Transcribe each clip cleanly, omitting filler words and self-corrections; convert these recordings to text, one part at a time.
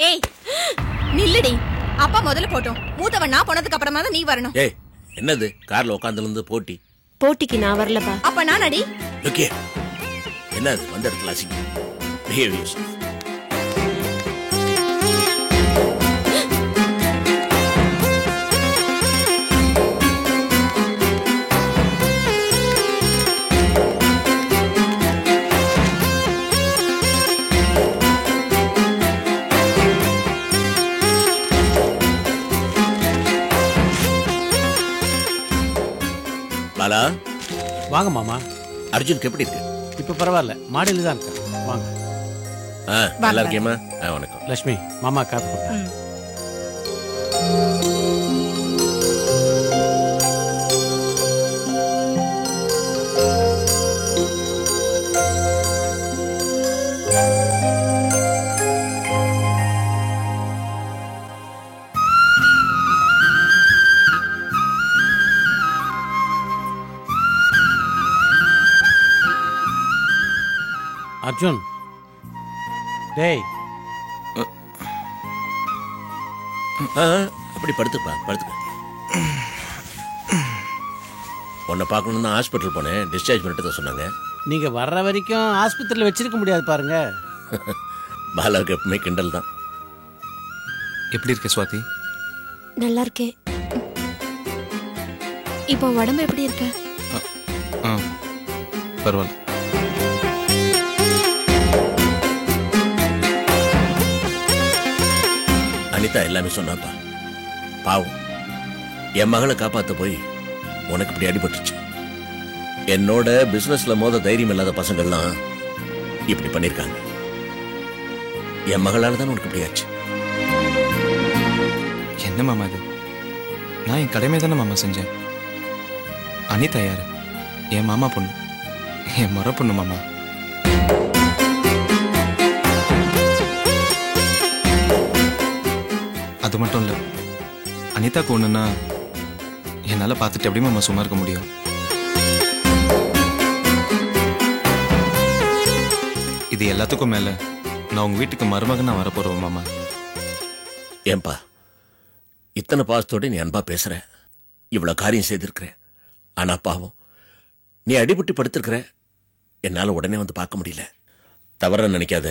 ஏய் நில்லுடி. அப்பா முதல்ல போட்டோம். மூத்தவன் நான் போனதுக்கு அப்புறமா தான் நீ வரணும். ஏய் என்னது கார்ல உட்கார்ந்துல இருந்து போட்டி? போட்டிக்கு நான் வரலப்பா. அப்ப நான் அடி. ஓகே. என்னது வந்த இடத்துல அசிங்க. பிஹேவ் யூர்செல்ஃப். பாலா வாங்க மாமா. அர்ஜுனுக்கு எப்படி இருக்கு? இப்ப பரவாயில்ல, மாடியில தான் இருக்கேன். வாங்க. நல்லா இருக்கேம்மா. வணக்கம் லட்சுமி. மாமா காப்பி கொடுங்க. அர்ஜுன் டேய். அப்படி படுத்துப்பா, படுத்துக்க. உன்னை பார்க்கணும்னு தான் ஹாஸ்பிட்டல் போனேன். டிஸ்சார்ஜ் பண்ணிட்டு தான் சொன்னாங்க. நீங்க வர்ற வரைக்கும் ஆஸ்பத்திரியில் வச்சிருக்க முடியாது பாருங்க. பாலாவுக்கு எப்பவுமே கிண்டல் தான். எப்படி இருக்க சுவாதி? நல்லா இருக்கேன். இப்போ உடம்பு எப்படி இருக்க? பரவாயில்ல. அனிதா எல்லாமே சொன்னாப்பா. பாவம், என் மகளை காப்பாத்த போய் உனக்கு இப்படி அடிபட்டுச்சு. என்னோட பிசினஸ்ல மோத தைரியம் இல்லாத பசங்கள்லாம் இப்படி பண்ணிருக்காங்க. என் மகளால தான் உனக்கு இப்படி ஆச்சு. என்ன மாமா இது? நான் என் கடமை தானே மாமா செஞ்சேன். அனிதா யாரு? என் மாமா பொண்ணு, என் மர பொண்ணு மாமா. அது மட்டும் இல்ல, அனிதாக்கு ஒண்ணுன்னா என்னால பார்த்துட்டு எப்படி மாமா சும்மா இருக்க முடியும்? இது எல்லாத்துக்கும் மேல நான் உங்க வீட்டுக்கு மருமகனா வரப்போறேன் மாமா. ஏன்பா இத்தனை பாசத்தோட நீ அன்பா பேசுற, இவ்வளவு காரியம் செய்திருக்கிற. ஆனா பாவம், நீ அடிபட்டு படுத்திருக்கிற. என்னால உடனே வந்து பார்க்க முடியல. தவற நினைக்காத.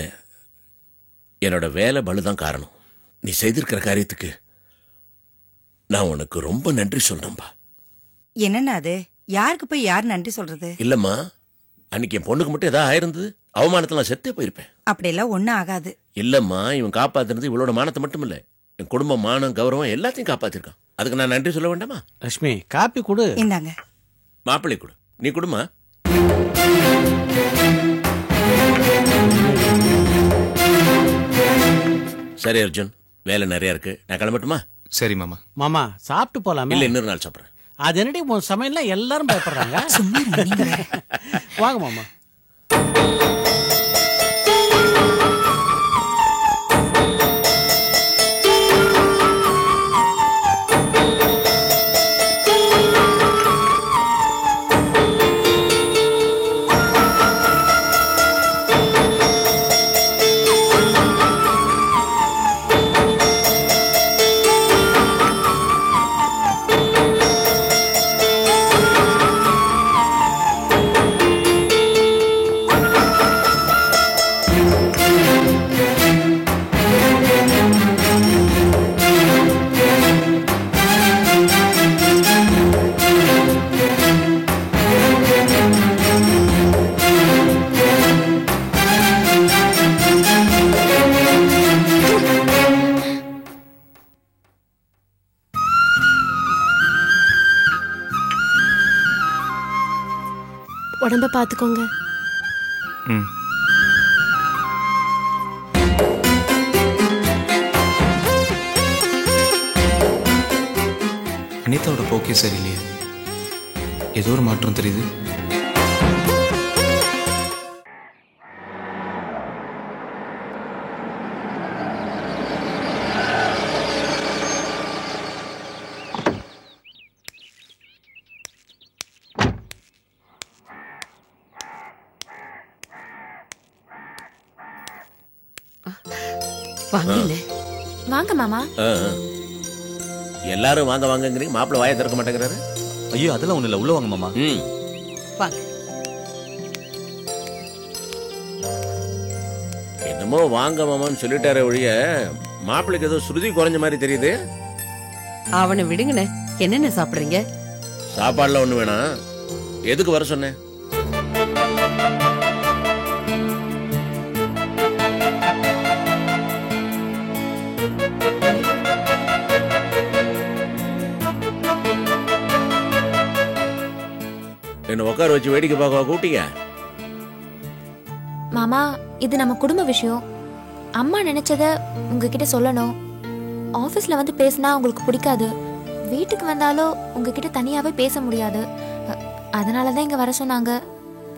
என்னோட வேலை பலுதான் காரணம். நீ செய்திருக்கிற காரியத்துக்கு நான் உனக்கு ரொம்ப நன்றி சொல்றேன்பா. என்னன்னா அது? யாருக்கு போய் யார் நன்றி சொல்றது? இல்லம்மா, அன்னைக்கு என் பொண்ணுக்கு மட்டும் ஏதாவது ஆயிருந்தது, அவமானத்துல நான் செத்தே போயிருப்பேன். அப்படியெல்லாம் ஒண்ணும் ஆகாது. இல்லம்மா, இவன் காப்பாத்துறது இவளோட மானத்தை மட்டும் இல்ல, என் குடும்பம், மானம், கௌரவம் எல்லாத்தையும் காப்பாத்திருக்கான். அதுக்கு நான் நன்றி சொல்ல வேண்டாமா? லட்சுமி காப்பி கொடு. இந்தாங்க. மாப்பிள்ளை கொடு. நீ குடுமா. சரி அர்ஜுன், வேலை நிறைய இருக்கு, நான் கிளம்பட்டுமா? சரி மாமா. மாமா சாப்பிட்டு போலாமே. இல்ல, இன்னொரு நாள் சாப்பிடுறேன். அது என்னடி உன் சமையல்ல எல்லாரும் பயப்படுறாங்க. வாங்க மாமா. உடம்ப பாத்துக்கோங்க. அனிதாவோட போக்கே சரியில்லையே, ஏதோ ஒரு மாற்றம் தெரியுது. வாங்கல வாங்க மாமா. ஆ, ஆ. எல்லாரும் வாங்க வாங்கங்கிறீங்க, மாப்பிள்ளை வாயை திறக்க மாட்டேங்கிறாரு. ஐயோ அதெல்லாம் ஒண்ணு இல்ல, உள்ள வாங்க மாமா. வாங்க. என்னமோ வாங்க மாமான்னு சொல்லிட்டாரே ஒழிய மாப்பிள்ளைக்கு ஏதோ ஸ்ருதி குறைஞ்ச மாதிரி தெரியுது. அவனை விடுங்கண்ணே. என்னென்ன சாப்பிடுறீங்க? சாப்பாடுல ஒண்ணு வேணாம். எதுக்கு வர சொன்னேன்? என்ன உட்கார வச்சு வேடிக்கை பார்க்க கூட்டிங்க? மாமா, இது நம்ம குடும்ப விஷயம். அம்மா நினைச்சத உங்ககிட்ட சொல்லணும். ஆபீஸ்ல வந்து பேசினா உங்களுக்கு பிடிக்காது. வீட்டுக்கு வந்தாலும் உங்ககிட்ட தனியாவே பேச முடியாது. அதனாலதான் இங்க வர சொன்னாங்க.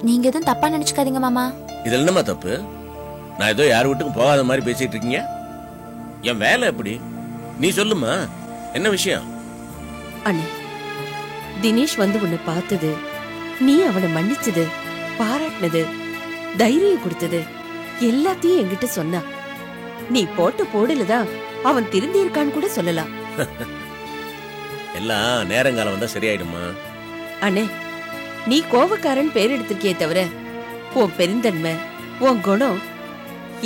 நீங்க எதுவும் தப்பா நினைச்சுக்காதீங்க மாமா. இதுல என்னமா தப்பு? நான் ஏதோ யார் வீட்டுக்கும் போகாத மாதிரி பேசிட்டு இருக்கீங்க. என் வேலை எப்படி? நீ சொல்லுமா, என்ன விஷயம்? அண்ணே, தினேஷ் வந்து உன்னை பார்த்தது, நீ அவனை மன்னிச்சது, பாராட்டினது, தைரியம் கொடுத்தது எல்லாத்தையும் என்கிட்ட சொன்னா. நீ போட்ட போடலதான் அவன் திருந்தி இருக்கான்னு கூட சொல்லலாம். எல்லாம் நேரங்காலம் வந்தா சரியாயிடுமா? அண்ணே, நீ கோவக்காரன் பேர் எடுத்திருக்கியே தவிர உன் பெருந்தன்மை, உன் குணம்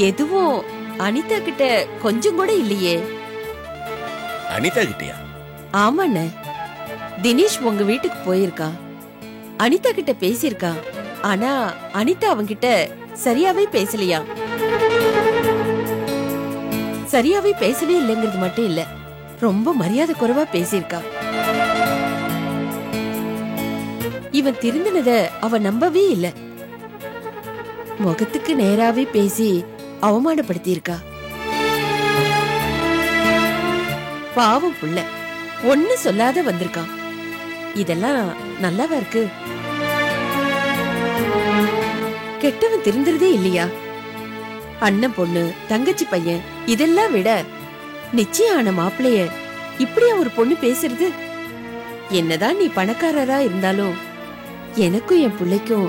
எதுவும் அனிதா கிட்ட கொஞ்சம் கூட இல்லையே. அனிதா கிட்டயா? ஆமாண்ணே, தினேஷ் உங்க வீட்டுக்கு போயிருக்கான், அனிதா கிட்ட பேசியிருக்கான். ஆனா அனிதா அவன்கிட்ட சரியாவே பேசலையா. சரியாவே பேசவே இல்லைங்கிறது மட்டும் இல்ல, ரொம்ப மரியாதை குறைவா பேசியிருக்கா. இவன் திருந்தினத அவ நம்பவே இல்ல. முகத்துக்கு நேராவே பேசி அவமானப்படுத்தி இருக்கா. பாவம் புள்ள ஒண்ணு சொல்லாத வந்திருக்கான். இதெல்லாம் நல்லாவா இருக்கு? கெட்டவன் திருந்துறதே இல்லையா? அண்ணன் பொண்ணு, தங்கச்சி பையன் இதெல்லாம் விட நிச்சயம் ஆன மாப்பிளைய இப்படியா ஒரு பொண்ணு பேசுறது? என்னதான் நீ பணக்காரரா இருந்தாலும் எனக்கும் என் பிள்ளைக்கும்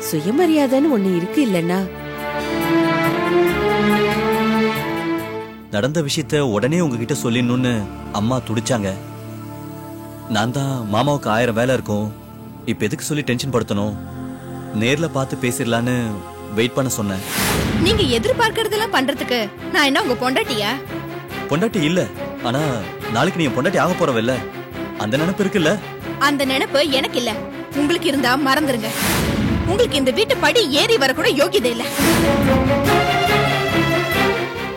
சுயமரியாதைன்னு ஒண்ணு இருக்கு இல்லன்னா? நடந்த விஷயத்த உடனே உங்ககிட்ட சொல்லிடணும்னு அம்மா துடிச்சாங்க. நான் தான் மாமாவுக்கு 1000 வேலை இருக்கும், இப்ப எதுக்கு சொல்லி டென்ஷன் படுத்தணும், நேர்ல பார்த்து பேசிடலான்னு வெயிட் பண்ண சொன்னேன். நீங்க எதிர்பார்க்கறதெல்லாம் பண்றதுக்கு நான் என்ன உங்க பொண்டாட்டியா? பொண்டாட்டி இல்ல, ஆனா நாளைக்கு நீ பொண்டாட்டி ஆக போறவல்ல, அந்த நினைப்பு இருக்குல்ல? அந்த நினைப்பு எனக்கு இல்ல. உங்களுக்கு இருந்தா மறந்துருங்க. உங்களுக்கு இந்த வீட்டு படி ஏறி வர கூட யோகியதை இல்ல.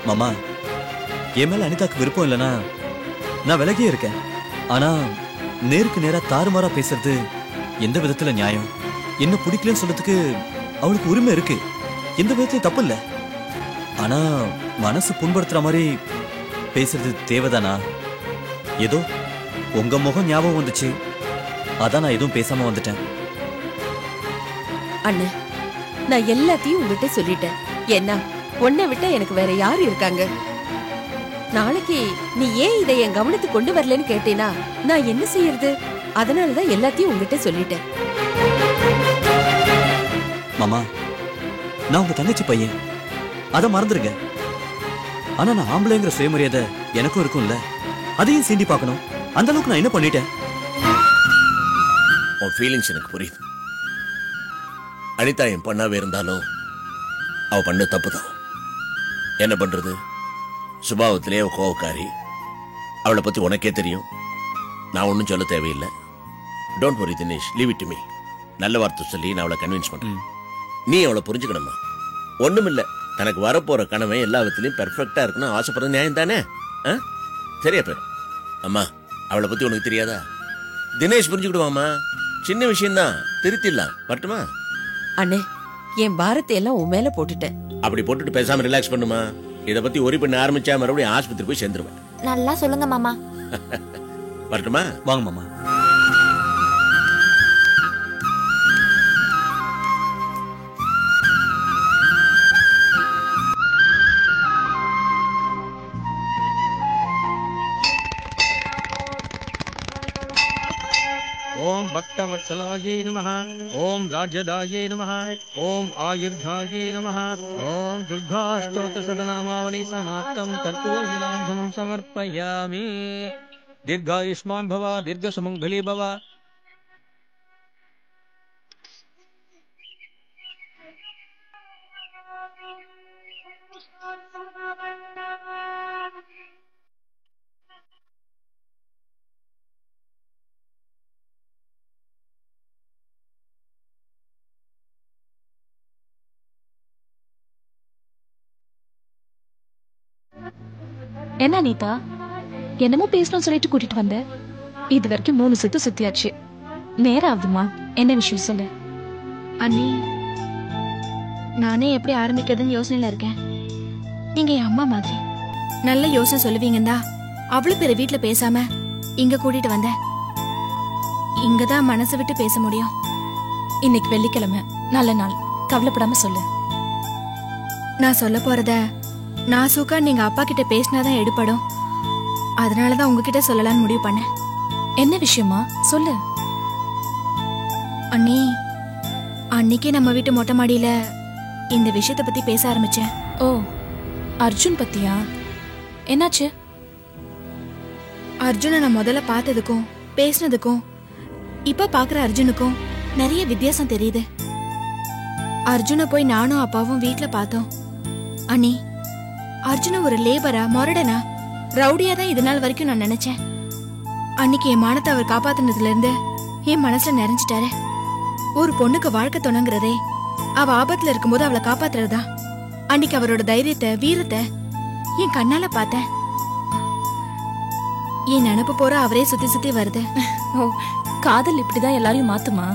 மாமா, என் மேல அனிதாக்கு விருப்பம் இல்லைன்னா நான் விலகியே இருக்கேன். ஆனா நேருக்கு நேரா தாறுமாறா பேசுறது எந்த விதத்துல நியாயம்? என்ன பிடிக்கலன்னு சொல்றதுக்கு அவளுக்கு உரிமை இருக்கு, எந்த விதத்திலும் தப்பு இல்ல. ஆனா மனசு புண்படுத்துற மாதிரி பேசுறது தேவைதானா? ஏதோ உங்க முகம் ஞாபகம் வந்துச்சு, அதான் நான் எதுவும் பேசாம வந்துட்டேன். அண்ணா, நான் எல்லாத்தையும் உங்ககிட்ட சொல்லிட்டேன். என்ன உன்னை விட்டா எனக்கு வேற யாரு இருக்காங்க? நாளைக்கு நீ ஏன் இதை என் கவனத்துக்கு கொண்டு வரலன்னு கேட்டேனா நான் என்ன செய்யறது? அதனாலதான் எல்லாத்தையும் உங்ககிட்ட சொல்லிட்டேன். மாமா, நான் உங்க தங்கச்சி பையன், அதை மறந்துருங்க. ஆனா நான் ஆம்பளைங்கிற சுயமரியாதை எனக்கும் இருக்கும்ல, அதையும் சீண்டி பார்க்கணும். அந்த அளவுக்கு நான் என்ன பண்ணிட்டேன்? உன் ஃபீலிங்ஸ் எனக்கு புரியுது. அனிதா என் பொண்ணாவே இருந்தாலும் அவ பண்ண தப்புதான். என்ன பண்றது? சுபாவத்திலே அவ கோவக்காரி. அவளை பத்தி உனக்கே தெரியும், நான் ஒன்னும் சொல்ல தேவையில்லை. Don't worry Dinesh, leave it to me. நல்ல வார்த்தை சொல்லி நான் அவளை கன்வின்ஸ் பண்றேன். நீ அவளை புரிஞ்சுக்கணுமா? ஒண்ணுமில்ல, தனக்கு வரப்போற கனவை எல்லா விதத்திலையும் பெர்ஃபெக்டா இருக்கணும் ஆசைப்படுறது நியாயம் தானே? சரியா பேர் அம்மா, அவளை பத்தி உனக்கு தெரியாதா? தினேஷ் புரிஞ்சுக்கிடுவாமா, சின்ன விஷயம்தான், திருத்திடலாம். வரட்டுமா? அண்ணே, என் பாரத்தை எல்லாம் உன் மேல போட்டுட்டேன். அப்படி போட்டுட்டு பேசாம ரிலாக்ஸ் பண்ணுமா. இத பத்தி ஒரி பண்ண ஆரம்பிச்சா மறுபடியும் ஆஸ்பத்திரி போய் சேர்ந்துருவேன். நல்லா சொல்லுங்க மாமா. வரட்டுமா? வாங்க மாமா. ஓம் பக்தவத்சலாயே நமः ஓம் ராஜ்யதாயே நமः ஓம் ஆயுர்தாயே நமः ஓம் துர்காஷ்டோத்திர சதநாமாவளி சமாப்தம் தத்பூஜனார்த்தம் சமர்ப்பயாமி. தீர்காயுஷ்மான் பவ தீர்க்கசுமங்கலி பவ. என்ன அனிதா, என்னமோ பேசணும்னு சொல்லிட்டு கூட்டிட்டு வந்த. இது வரைக்கும் 3 சுத்து சுத்தியாச்சு. நேரம் ஆகுதுமா, என்ன விஷயம் சொல்லு. அண்ணி, நானே எப்படி ஆரம்பிக்கிறதுன்னு யோசனையில இருக்கேன். நீங்க என் அம்மா மாதிரி நல்ல யோசனை சொல்லுவீங்கடா. அவ்வளவு பேர் வீட்டுல பேசாம இங்க கூட்டிட்டு வந்த. இங்கதான் மனசு விட்டு பேச முடியும். இன்னைக்கு வெள்ளிக்கிழமை, நல்ல நாள், கவலைப்படாம சொல்லு. நான் சொல்ல போறத நாசூக்கா நீங்க அப்பா கிட்ட பேசினாதான் எடுப்படும். அதனாலதான் உங்ககிட்ட சொல்லலாம்னு முடிவு பண்ணேன். என்ன விஷயமா சொல்லு. அண்ணி, அன்னைக்கே நம்ம வீட்டு மொட்டை மாடியில இந்த விஷயத்த பத்தி பேச ஆரம்பிச்சேன். ஓ, அர்ஜுன் பத்தியா? என்னாச்சு? அர்ஜுனை நான் முதல்ல பார்த்ததுக்கும் பேசினதுக்கும் இப்ப பாக்குற அர்ஜுனுக்கும் நிறைய வித்தியாசம் தெரியுது. அர்ஜுனை போய் நானும் அப்பாவும் வீட்டுல பார்த்தோம். அண்ணி, அர்ஜுன ஒரு லேபரா, மொரடனா, ரவுடியா தான் இது நாள் வரைக்கும் நான் நினைச்சேன். அன்னைக்கு என் மானத்தை அவர் காப்பாத்துனதுல இருந்து என் மனசுல நிறைஞ்சிட்டாரு. ஒரு பொண்ணுக்கு வாழ்க்கை துணங்குறதே அவ ஆபத்துல இருக்கும்போது அவளை காப்பாத்துறதா. அன்னைக்கு அவரோட தைரியத்தை, வீரத்தை என் கண்ணால பார்த்தேன். என் நினப்பு போற அவரே சுத்தி சுத்தி வருது. ஓ, காதல் இப்படிதான் எல்லாரையும் மாத்துமா?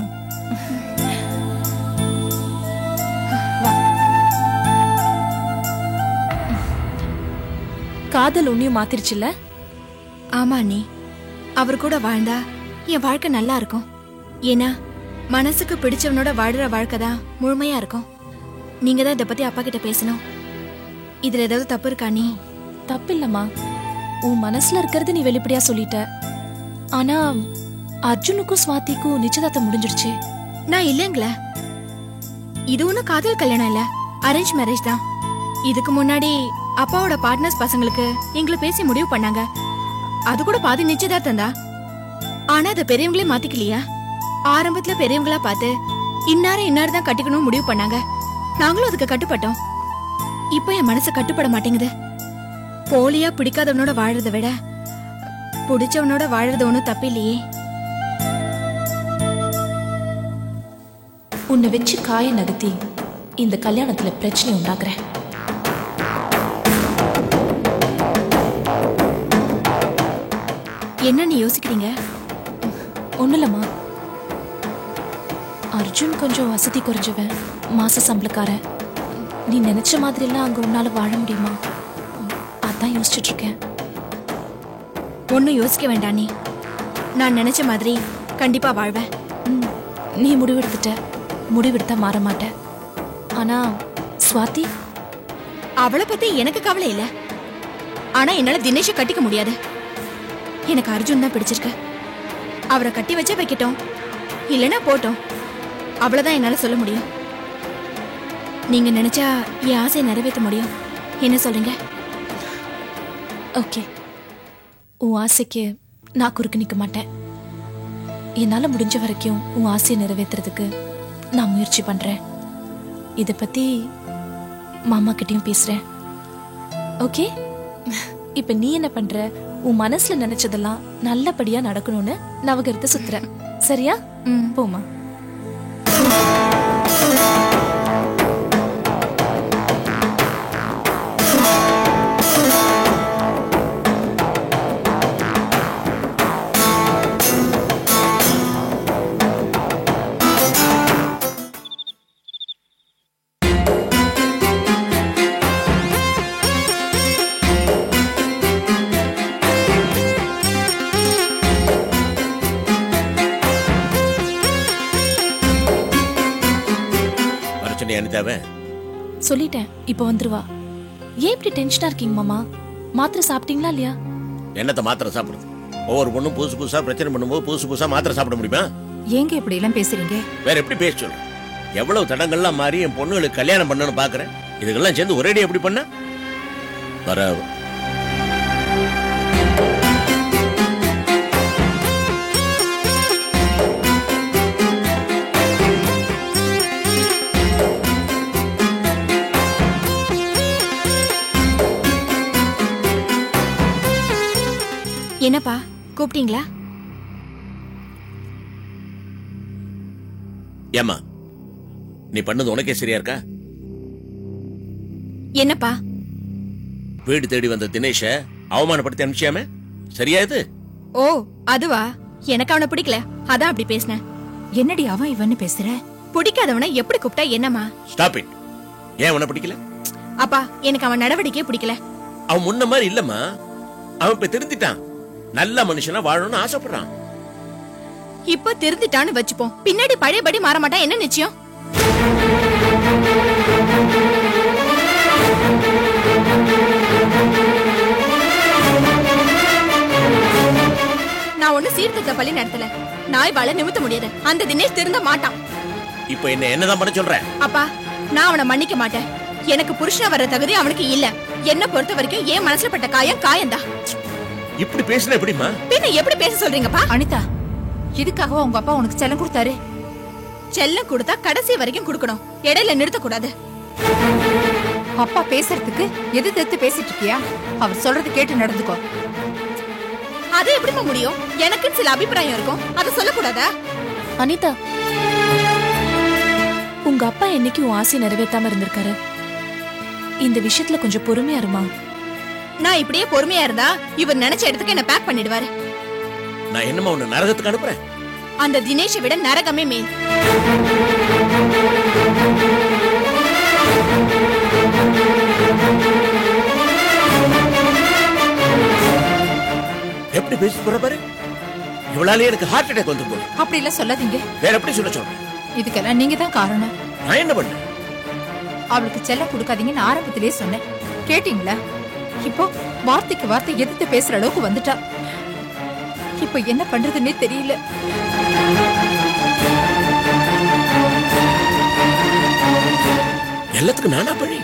காதல் உன்னையும் மாத்திருச்சுல்ல? ஆமா அண்ணி, அவர் கூட வாழ்ந்தா என் வாழ்க்கை நல்லா இருக்கும். ஏன்னா மனசுக்கு பிடிச்சவனோட வாழ்ற வாழ்க்கை தான் முழுமையா இருக்கும். நீங்க தான் இதை பத்தி அப்பா கிட்ட பேசணும். இதுல ஏதாவது தப்பு இருக்கா அண்ணி? தப்பு இல்லம்மா, உன் மனசுல இருக்கிறது நீ வெளிப்படையா சொல்லிட்ட. ஆனா அர்ஜுனுக்கும் ஸ்வாதிக்கும் நிச்சயதார்த்தம் முடிஞ்சிருச்சு. நான் இல்லைங்களே, இது ஒன்னும் காதல் கல்யாணம் இல்ல, அரேஞ்ச் மேரேஜ் தான். இதுக்கு முன்னாடி அப்பாவோட பார்ட்னர்ஸ் பசங்களுக்கு எங்களை பேசி முடிவு பண்ணாங்க. அது கூட பாதி நிச்சயதார்த்தம் தான். ஆனா அதை பெரியவங்களே மாத்திக்கலையா? ஆரம்பத்துல பெரியவங்களா பார்த்து இன்னாரும் தான் கட்டிக்கணும் முடிவு பண்ணாங்க. நாங்களும் அதுக்கு கட்டுப்பட்டோம். இப்ப என் மனசு கட்டுப்பட மாட்டேங்குது. போலியா பிடிக்காதவனோட வாழறதை விட பிடிச்சவனோட வாழறது ஒன்னும் தப்பு இல்லையே. உன்னை வச்சு காய நகர்த்தி இந்த கல்யாணத்துல பிரச்சனை உண்டாக்குறேன். என்ன நீ யோசிக்கிறீங்க? ஒண்ணு இல்லம்மா, அர்ஜுன் கொஞ்சம் வசதி குறைஞ்சவன், மாச சம்பளக்காரன். நீ நினைச்ச மாதிரி எல்லாம் அங்க உன்னால வாழ முடியுமா? அதான் யோசிச்சுட்டு இருக்கேன். ஒன்னும் யோசிக்க வேண்டாம் நீ. நான் நினைச்ச மாதிரி கண்டிப்பா வாழ்வேன். நீ முடிவெடுத்துட்ட, முடிவெடுத்தா மாற மாட்ட. ஆனா ஸ்வாதி, அவளை பத்தி எனக்கு கவலை இல்ல. ஆனா என்னால தினேஷை கட்டிக்க முடியாது. எனக்கு அர்ஜுன் தான் பிடிச்சிருக்கு. அவரை கட்டி வச்சே வைக்கட்டும், இல்லைன்னா போட்டோம். அவ்வளவுதான் என்னால சொல்ல முடியும். நீங்க நினைச்சா என் ஆசையை நிறைவேற்ற முடியும். என்ன சொல்றீங்க? ஓகே, உன் ஆசைக்கு நான் குறுக்கு நிக்க மாட்டேன். என்னால முடிஞ்ச வரைக்கும் உன் ஆசையை நிறைவேற்றுறதுக்கு நான் முயற்சி பண்றேன். இதை பத்தி மாமா கிட்டயும் பேசுறேன். ஓகே, இப்ப நீ என்ன பண்ற? உன் மனசுல நினைச்சதெல்லாம் நல்லபடியா நடக்கணும்னு நவகிரத்தை சுத்துற, சரியா? போமா. சொல்லிட்டேன், இப்ப வந்துருவா. ஏன் இப்படி டென்ஷனா இருக்கீங்க மாமா? மாத்திரை சாப்பிட்டீங்களா இல்லையா? என்னத்த மாத்திரை சாப்பிடுறது? ஒவ்வொரு பொண்ணும் புதுசு புதுசா பிரச்சனை பண்ணும்போது புதுசு புதுசா மாத்திரை சாப்பிட முடியுமா? ஏங்க இப்படி எல்லாம் பேசுறீங்க? வேற எப்படி பேச சொல்ற? எவ்வளவு தடங்கள்லாம் மாறி என் பொண்ணுகளுக்கு கல்யாணம் பண்ணணும்னு பாக்குறேன். இதுக்கெல்லாம் சேர்ந்து ஒரேடி எப்படி பண்ண வர? என்னப்பா கூப்பிட்டீங்களா? ஏமா நீ பண்ணது உனக்கே சரியா இருக்கா? என்னப்பா? வீடு தேடி வந்த தினேஷ அவமானப்படுத்தி அனுப்பிச்சியாமே, சரியா இது? ஓ அதுவா? எனக்கு அவனை பிடிக்கல, அதான் அப்படி பேசினேன். என்னடி அவன் இவன்னு பேசுற? பிடிக்காதவனை எப்படி கூப்பிட்டா என்னமா? Stop it. ஏன் அவனை பிடிக்கல? அப்பா எனக்கு அவன் நடவடிக்கையே பிடிக்கல. அவன் முன்ன மாதிரி இல்லம்மா. அவன் இப்ப திருந்திட்டான். நல்ல மனுஷனா வாழணும்னு ஆசைப்படுறான். இப்ப திருந்திட்டான்னு வச்சுப்போம், பின்னாடி பழையபடி மாற மாட்டான். என்ன நிச்சயம்? நான் ஒண்ணு சீர்திருத்த பள்ளி நடத்தல, நாய் வாழ நிமித்த முடியாது. அந்த தினேஷ் திருந்த மாட்டான். இப்ப என்னதான் பண்ண சொல்ற? அப்பா நான் அவனை மன்னிக்க மாட்டேன். எனக்கு புருஷனா வர தகுதி அவனுக்கு இல்ல. என்ன பொறுத்த வரைக்கும் என் மனசுல பட்ட காயம்தான். இப்படி பேசுன எப்படிமா? பின்ன எப்படி பேச சொல்றீங்கப்பா? அனிதா, இதுக்காக உங்க அப்பா உனக்கு செல்லம் கொடுத்தாரு? செல்லம் கொடுத்தா கடைசி வரைக்கும் கொடுக்கணும், இடையில நிறுத்த கூடாது. அப்பா பேசுறதுக்கு எதிர்த்து பேசிட்டு இருக்கியா? அவர் சொல்றது கேட்டு நடந்துக்கோ. அது எப்படிமா முடியும்? எனக்குன்னு சில அபிப்பிராயம் இருக்கும், அதை சொல்லக்கூடாதா? அனிதா, உங்க அப்பா என்னைக்கு உன் ஆசையை நிறைவேற்றாம இருந்திருக்காரு. இந்த விஷயத்துல கொஞ்சம் பொறுமையா இருமா. நான் இப்படியே பொறுமையா இருந்தா இவர் நினைச்ச இடத்துக்கு என்ன பேக் பண்ணிடுவாரு. நான் என்னமா உன்னை நரகத்துக்கு அனுப்புறேன்? அந்த தினேஷை விட நரகமே மேல். எப்படி பேசி போற பாரு. இவளாலே எனக்கு ஹார்ட் அட்டாக் வந்து போகுது. அப்படி எல்லாம் சொல்லாதீங்க. வேற எப்படி சொல்ல சொல்றேன்? இதுக்கெல்லாம் நீங்க தான் காரணம். நான் என்ன பண்ணேன்? அவளுக்கு செல்லம் கொடுக்காதீங்கன்னு ஆரம்பத்திலேயே சொன்னேன், கேட்டீங்களா? இப்போ வார்த்தைக்கு வார்த்தை எதிர்த்து பேசுற அளவுக்கு வந்துட்டா. இப்போ என்ன பண்றதுன்னே தெரியல. எல்லாத்துக்கும் நானா பழி?